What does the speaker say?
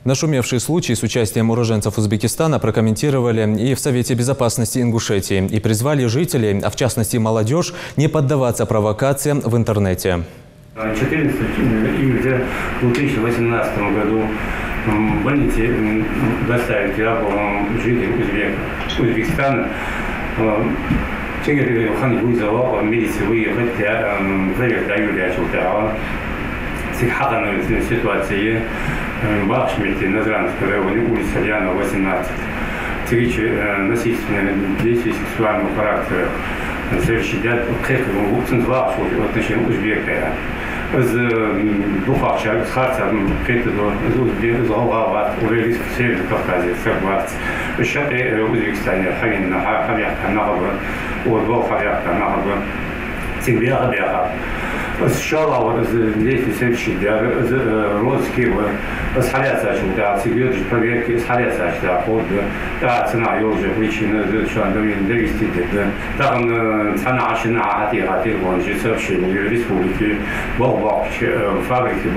Нашумевший случай с участием уроженцев Узбекистана прокомментировали и в Совете безопасности Ингушетии и призвали жителей, а в частности молодежь, не поддаваться провокациям в интернете. 14 июля 2018 году в больнице доставили жителей Узбекистана. Хан вызвал милицию выехать для проверки Юлия Чултава. Сихатанной ситуации в Бахшмете, Назранском районе, улица Ляна, 18. Насильственные действия сексуального характера совершили в отношении узбека. З двох з харця з Голгава у Северном Кавказе, Сарбарц. Шати в Узбекистані, Харинна, Харяхта, Нагaba, у двох Харяхта, Нагaba, Цигбяга. Сначала действия совершили розыски с Харяца, да, Цигбяга, проверки с Харяца, да, да, цена ее уже причина, что довести, да, там цена ашина, а ты вон же сообщение республики, фабрики,